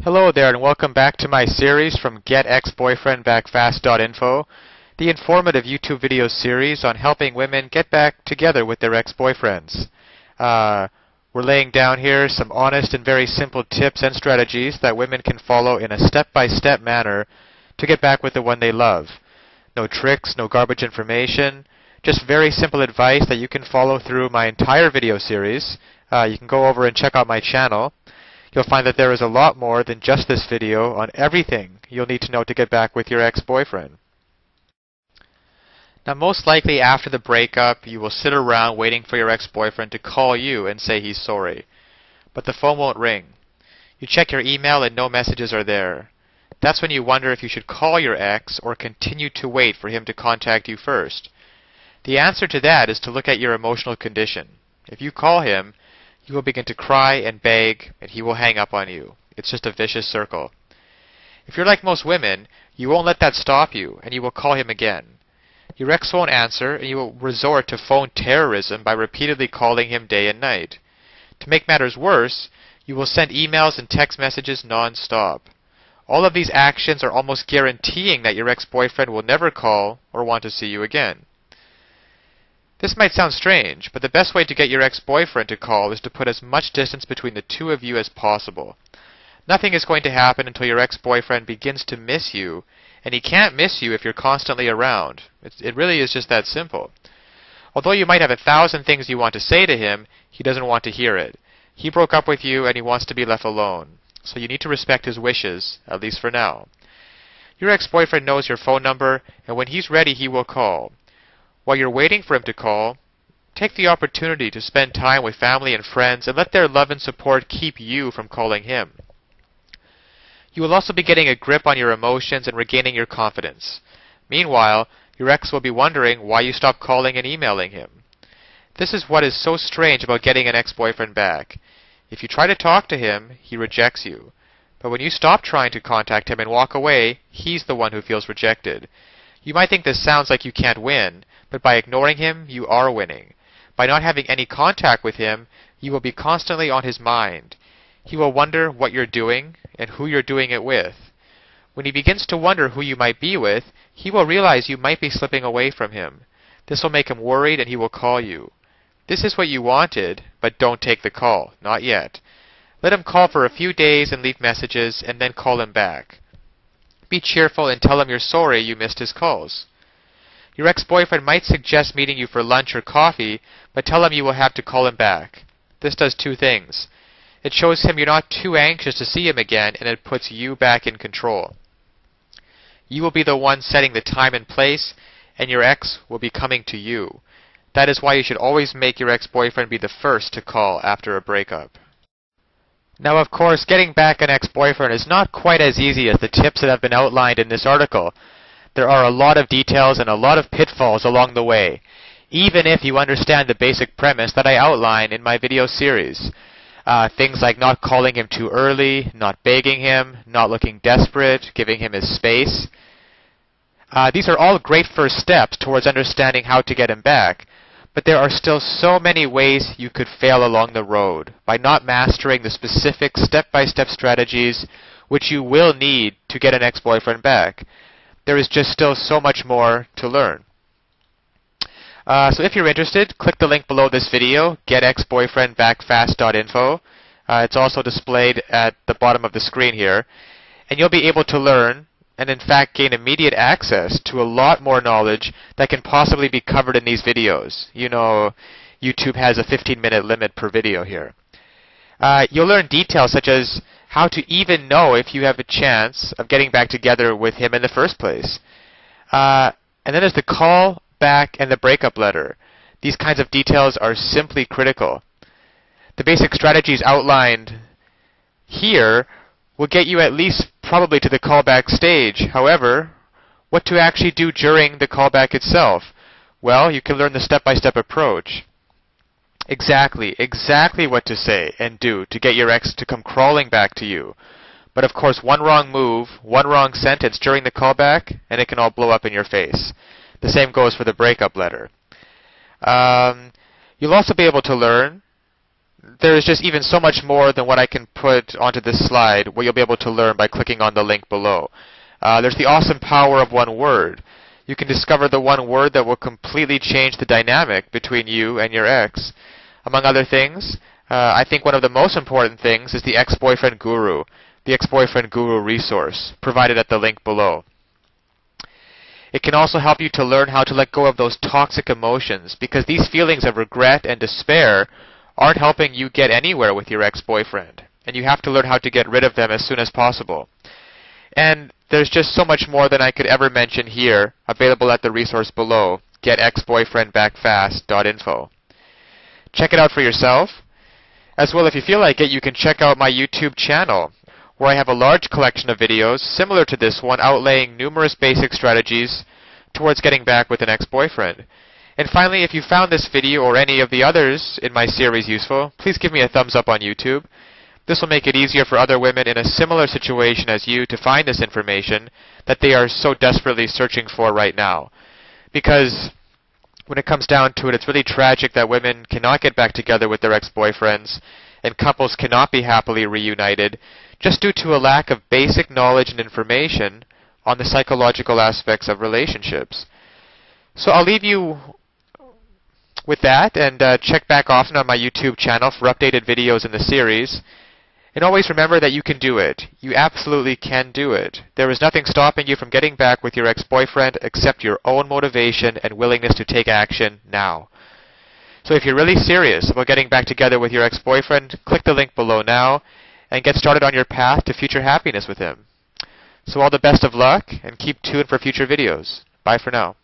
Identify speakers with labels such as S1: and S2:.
S1: Hello there and welcome back to my series from GetExBoyfriendBackFast.info, the informative YouTube video series on helping women get back together with their ex-boyfriends. We're laying down here some honest and very simple tips and strategies that women can follow in a step-by-step manner to get back with the one they love. No tricks, no garbage information, just very simple advice that you can follow through my entire video series. You can go over and check out my channel. You'll find that there is a lot more than just this video on everything you'll need to know to get back with your ex-boyfriend. Now, most likely after the breakup, you will sit around waiting for your ex-boyfriend to call you and say he's sorry. But the phone won't ring. You check your email and no messages are there. That's when you wonder if you should call your ex or continue to wait for him to contact you first. The answer to that is to look at your emotional condition. If you call him, you will begin to cry and beg, and he will hang up on you. It's just a vicious circle. If you're like most women, you won't let that stop you, and you will call him again. Your ex won't answer, and you will resort to phone terrorism by repeatedly calling him day and night. To make matters worse, you will send emails and text messages non-stop. All of these actions are almost guaranteeing that your ex-boyfriend will never call or want to see you again. This might sound strange, but the best way to get your ex-boyfriend to call is to put as much distance between the two of you as possible. Nothing is going to happen until your ex-boyfriend begins to miss you, and he can't miss you if you're constantly around. It really is just that simple. Although you might have 1,000 things you want to say to him, he doesn't want to hear it. He broke up with you and he wants to be left alone. So you need to respect his wishes, at least for now. Your ex-boyfriend knows your phone number, and when he's ready, he will call. While you're waiting for him to call, take the opportunity to spend time with family and friends and let their love and support keep you from calling him. You will also be getting a grip on your emotions and regaining your confidence. Meanwhile, your ex will be wondering why you stopped calling and emailing him. This is what is so strange about getting an ex-boyfriend back. If you try to talk to him, he rejects you. But when you stop trying to contact him and walk away, he's the one who feels rejected. You might think this sounds like you can't win, but by ignoring him, you are winning. By not having any contact with him, you will be constantly on his mind. He will wonder what you're doing and who you're doing it with. When he begins to wonder who you might be with, he will realize you might be slipping away from him. This will make him worried and he will call you. This is what you wanted, but don't take the call. Not yet. Let him call for a few days and leave messages, and then call him back. Be cheerful and tell him you're sorry you missed his calls. Your ex-boyfriend might suggest meeting you for lunch or coffee, but tell him you will have to call him back. This does two things. It shows him you're not too anxious to see him again, and it puts you back in control. You will be the one setting the time and place, and your ex will be coming to you. That is why you should always make your ex-boyfriend be the first to call after a breakup. Now, of course, getting back an ex-boyfriend is not quite as easy as the tips that have been outlined in this article. There are a lot of details and a lot of pitfalls along the way, even if you understand the basic premise that I outline in my video series. Things like not calling him too early, not begging him, not looking desperate, giving him his space. These are all great first steps towards understanding how to get him back, but there are still so many ways you could fail along the road by not mastering the specific step-by-step strategies which you will need to get an ex-boyfriend back. There is just still so much more to learn. So if you're interested, click the link below this video, getexboyfriendbackfast.info. It's also displayed at the bottom of the screen here. And you'll be able to learn and in fact gain immediate access to a lot more knowledge that can possibly be covered in these videos. You know, YouTube has a 15-minute limit per video here. You'll learn details such as how to even know if you have a chance of getting back together with him in the first place. And then there's the call back and the breakup letter. These kinds of details are simply critical. The basic strategies outlined here will get you at least probably to the callback stage. However, what to actually do during the callback itself? Well, you can learn the step-by-step approach. Exactly what to say and do to get your ex to come crawling back to you. But of course, one wrong move, one wrong sentence during the callback, and it can all blow up in your face. The same goes for the breakup letter. You'll also be able to learn there is just even so much more than what I can put onto this slide, what you'll be able to learn by clicking on the link below. There's the awesome power of one word. You can discover the one word that will completely change the dynamic between you and your ex. Among other things, I think one of the most important things is the ex-boyfriend guru, the ex-boyfriend guru resource, provided at the link below. It can also help you to learn how to let go of those toxic emotions, because these feelings of regret and despair aren't helping you get anywhere with your ex-boyfriend, and you have to learn how to get rid of them as soon as possible. And there's just so much more than I could ever mention here, available at the resource below, getexboyfriendbackfast.info. Check it out for yourself. As well, if you feel like it, you can check out my YouTube channel, where I have a large collection of videos similar to this one, outlaying numerous basic strategies towards getting back with an ex-boyfriend. And finally, if you found this video or any of the others in my series useful, please give me a thumbs up on YouTube. This will make it easier for other women in a similar situation as you to find this information that they are so desperately searching for right now. Because when it comes down to it, it's really tragic that women cannot get back together with their ex-boyfriends, and couples cannot be happily reunited, just due to a lack of basic knowledge and information on the psychological aspects of relationships. So I'll leave you with that, and check back often on my YouTube channel for updated videos in the series. And always remember that you can do it. You absolutely can do it. There is nothing stopping you from getting back with your ex-boyfriend except your own motivation and willingness to take action now. So if you're really serious about getting back together with your ex-boyfriend, click the link below now and get started on your path to future happiness with him. So all the best of luck, and keep tuned for future videos. Bye for now.